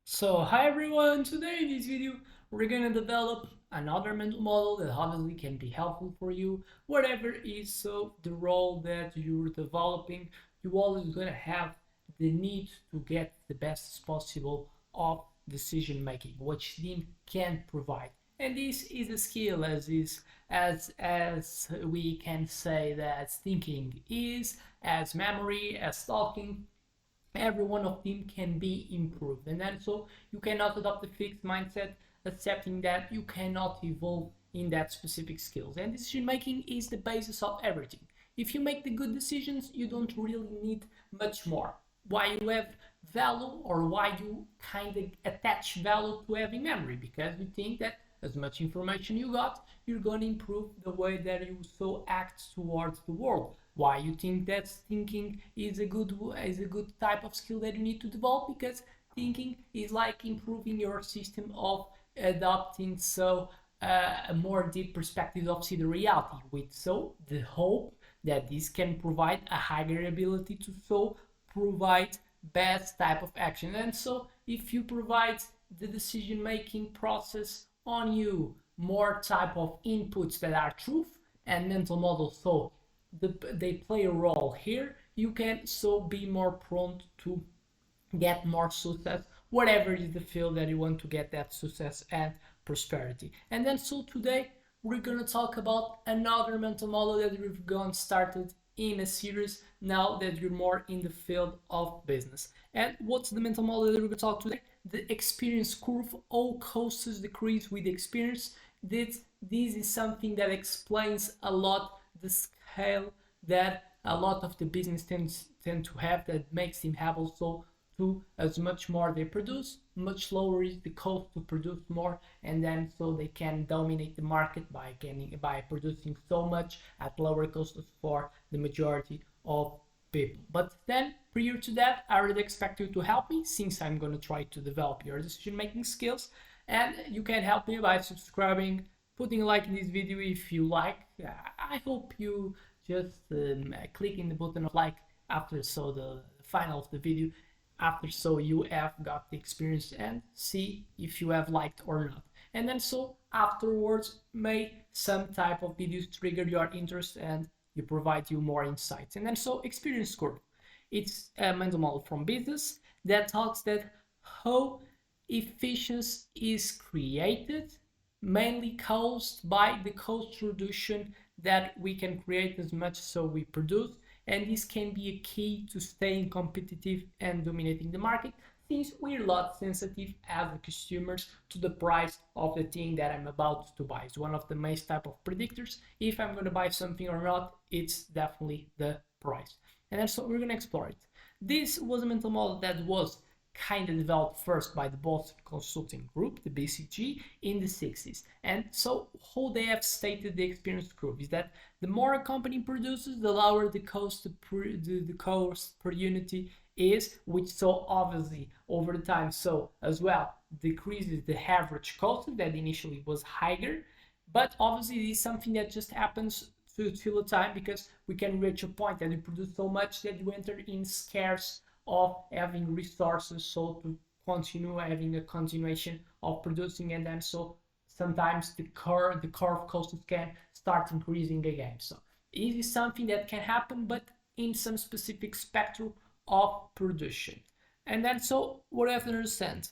So hi everyone, today in this video we're gonna develop another mental model that obviously can be helpful for you, whatever is the role that you're developing. You always gonna have the need to get the best as possible of decision making, which team can provide. And this is a skill as we can say that thinking is, as memory, as talking, every one of them can be improved. And then so you cannot adopt a fixed mindset accepting that you cannot evolve in that specific skills. And decision making is the basis of everything. If you make the good decisions, you don't really need much more. Why you have value, or why you kind of attach value to having memory, because you think that as much information you got, you're going to improve the way that you so act towards the world. Why you think that thinking is a good type of skill that you need to develop? Because thinking is like improving your system of adopting a more deep perspective of see the reality, with so the hope that this can provide a higher ability to provide best type of action. And so if you provide the decision making process on you more type of inputs that are truth and mental models, so they play a role here, you can be more prone to get more success, whatever is the field that you want to get that success and prosperity. And then today we're gonna talk about another mental model that we've gone started in a series now that you're more in the field of business. And what's the mental model that we're gonna talk today? The experience curve. All costs decrease with experience. This is something that explains a lot the scale that a lot of the business tend to have, that makes them have also to, as much more they produce, much lower is the cost to produce more, and then so they can dominate the market by producing so much at lower costs for the majority of people. But then prior to that, I already expect you to help me, since I'm going to try to develop your decision making skills. And you can help me by subscribing, putting a like in this video if you like. I hope you just click in the button of like after the final of the video, after so you have got the experience, and see if you have liked or not. And then so afterwards may some type of videos trigger your interest and you provide you more insights. And then so experience curve, it's a mental model from business that talks that how efficiency is created, mainly caused by the cost reduction that we can create as much so we produce. And this can be a key to staying competitive and dominating the market, since we're a lot sensitive as consumers to the price of the thing that I'm about to buy. It's one of the main type of predictors if I'm going to buy something or not. It's definitely the price. And then so we're going to explore it. This was a mental model that was kind of developed first by the Boston Consulting Group, the BCG, in the 60s. And so how they have stated the experience curve is that the more a company produces, the lower the cost per unity is, which so obviously over the time so as well decreases the average cost that initially was higher. But obviously this is something that just happens to the time, because we can reach a point that you produce so much that you enter in scarce of having resources so to continue having a continuation of producing. And then so sometimes the curve costs can start increasing again. So it is something that can happen, but in some specific spectrum of production. And then so what I have to understand,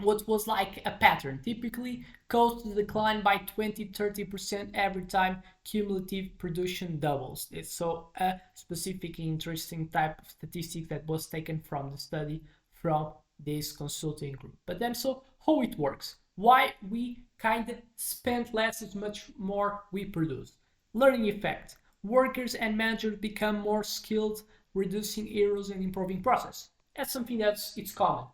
what was like a pattern. Typically, costs decline by 20-30% every time cumulative production doubles. It's so a specific interesting type of statistic that was taken from the study from this consulting group. But then so how it works? Why we kind of spend less as much more we produce. Learning effect. Workers and managers become more skilled, reducing errors and improving process. That's something it's common.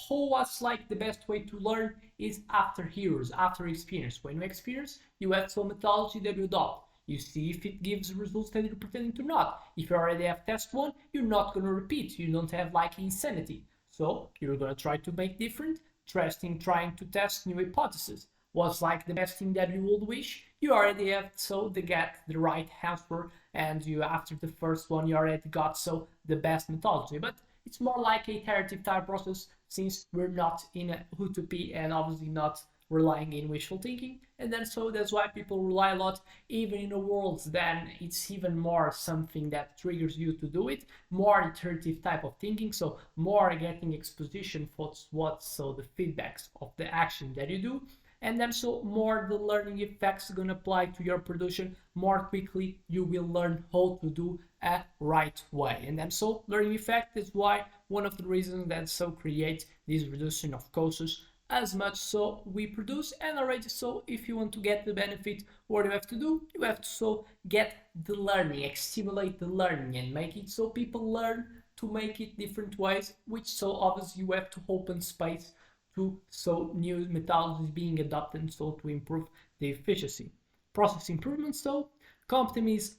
What's like the best way to learn is after heroes, after experience. When you experience, you have some methodology that you adopt. You see if it gives results that you're pretending to not. If you already have test one, you're not going to repeat. You don't have like insanity. So you're going to try to make different, trying to test new hypotheses. What's like the best thing that you would wish? You already have so to get the right answer, and you after the first one you already got so the best methodology. But It's more like a iterative type process since we're not in a utopia and obviously not relying in wishful thinking. And then so that's why people rely a lot even in the worlds, then it's even more something that triggers you to do it, more iterative type of thinking, so more getting exposition for what so the feedbacks of the action that you do, and then so more the learning effects are going to apply to your production, more quickly you will learn how to do a right way. And then so learning effect is why one of the reasons that so create this reduction of costs as much so we produce. And already so if you want to get the benefit, what you have to do, you have to so get the learning, stimulate the learning and make it so people learn to make it different ways, which so obviously you have to open space to so new methodologies being adopted so to improve the efficiency. Process improvements, so companies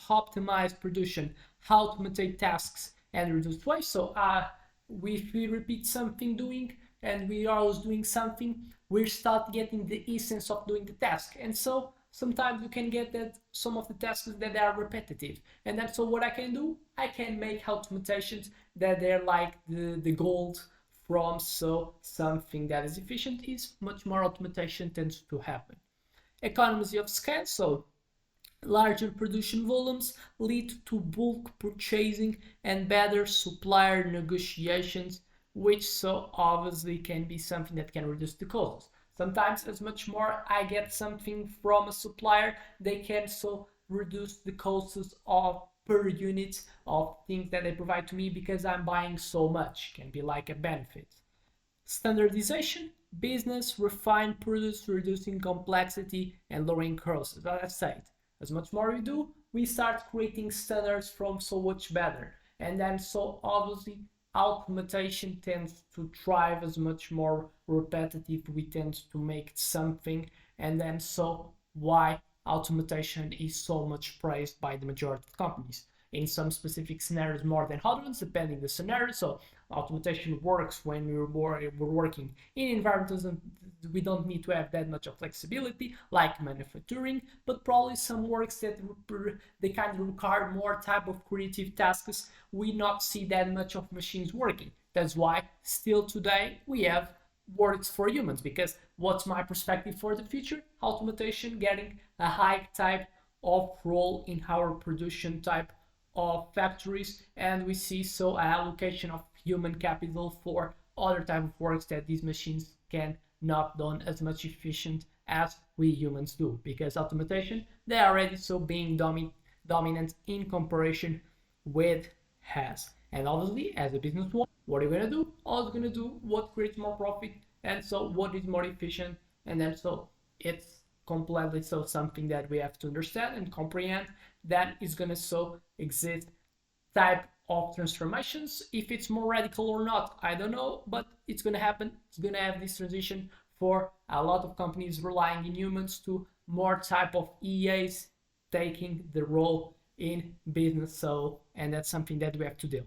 optimize production, automate tasks and reduce waste. So if we repeat something doing and we are always doing something, we start getting the essence of doing the task. And so sometimes you can get that some of the tasks that are repetitive. And then so what I can do, I can make automations that they're like the gold from so something that is efficient is much more automation tends to happen. Economies of scale, so larger production volumes lead to bulk purchasing and better supplier negotiations, which so obviously can be something that can reduce the costs. Sometimes as much more I get something from a supplier, they can so reduce the costs of per unit of things that they provide to me because I'm buying so much. Can be like a benefit. Standardization, business, refine products, reducing complexity and lowering costs. As I said, as much more we do, we start creating standards from so much better. And then so obviously automation tends to thrive as much more repetitive. We tend to make something, and then so why automation is so much praised by the majority of companies. In some specific scenarios more than others, depending the scenario. So automation works when we're working in environments we don't need to have that much of flexibility, like manufacturing, but probably some works that they kind of require more type of creative tasks, we not see that much of machines working. That's why still today we have works for humans, because what's my perspective for the future? Automation getting a high type of role in our production type of factories, and we see so allocation of human capital for other type of works that these machines can not done as much efficient as we humans do, because automation they are already so being dominant in comparison with has. And obviously as a business one, what are you gonna do? Always gonna do what creates more profit, and so what is more efficient. And then so it's completely so something that we have to understand and comprehend, that is gonna so exist type of transformations. If it's more radical or not, I don't know, but it's gonna happen. It's gonna have this transition for a lot of companies relying in humans to more type of EAs taking the role in business. So, and that's something that we have to deal.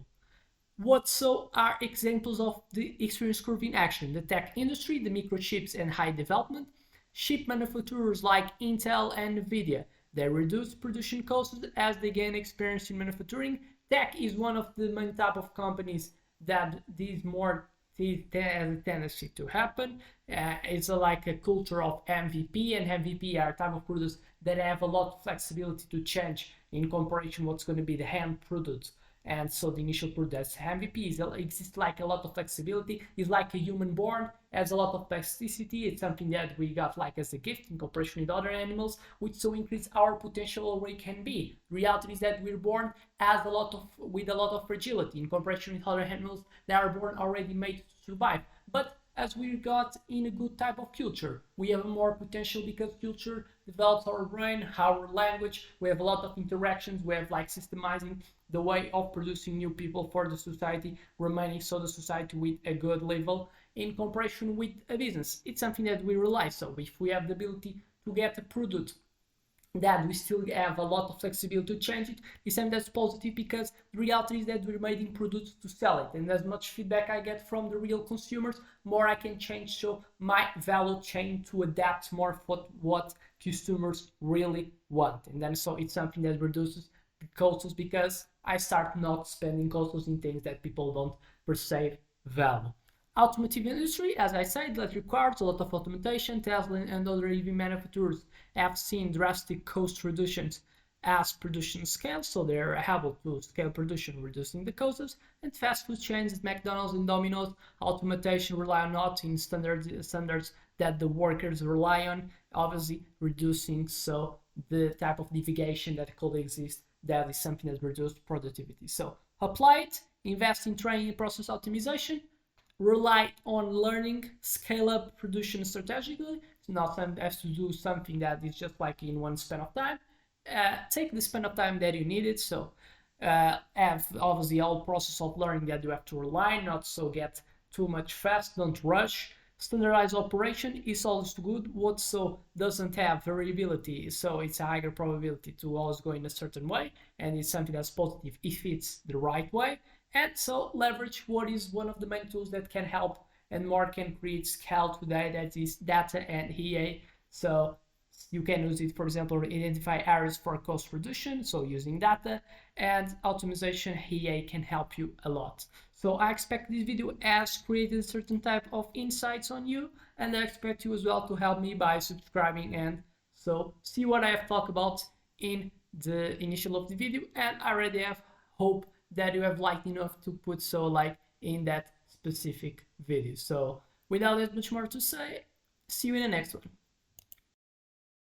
What so are examples of the experience curve in action? The tech industry, the microchips and high development, chip manufacturers like Intel and Nvidia. They reduce production costs as they gain experience in manufacturing. Tech is one of the main type of companies that these more has a tendency to happen. It's like a culture of MVP, and MVP are type of products that have a lot of flexibility to change in comparison what's going to be the end product. And so the initial product MVP exists like a lot of flexibility, is like a human born, has a lot of plasticity. It's something that we got like as a gift in comparison with other animals, which so increase our potential where we can be. The reality is that we're born as with a lot of fragility in comparison with other animals that are born already made to survive. But as we got in a good type of culture, we have more potential because culture develops our brain, our language. We have a lot of interactions. We have like systemizing the way of producing new people for the society, remaining so the society with a good level in comparison with a business. It's something that we rely. So if we have the ability to get a product that we still have a lot of flexibility to change it, is something that's positive, because the reality is that we're making products to sell it, and as much feedback I get from the real consumers, more I can change so my value chain to adapt more for what consumers really want. And then so it's something that reduces costs because I start not spending costs in things that people don't perceive value. Automotive industry, as I said, that requires a lot of automation. Tesla and other EV manufacturers have seen drastic cost reductions as production scales, so they're able to scale production, reducing the costs. And fast food chains, McDonald's and Domino's, automation rely not in standards that the workers rely on, obviously reducing so the type of deviation that could exist. That is something that reduces productivity. So apply it, invest in training and process optimization, rely on learning, scale up production strategically. It's not has to do something that is just like in one span of time. Take the span of time that you need it. So have obviously all process of learning that you have to rely, not so get too much fast, don't rush. Standardized operation is always good. What so doesn't have variability, so it's a higher probability to always go in a certain way, and it's something that's positive if it's the right way. And so leverage what is one of the main tools that can help and more can create scale today, that is data and EA. So you can use it, for example, to identify areas for cost reduction, so using data, and optimization EA can help you a lot. So I expect this video has created a certain type of insights on you, and I expect you as well to help me by subscribing and so see what I have talked about in the initial of the video. And I already have hope that you have liked enough to put so like in that specific video. So without that much more to say, see you in the next one.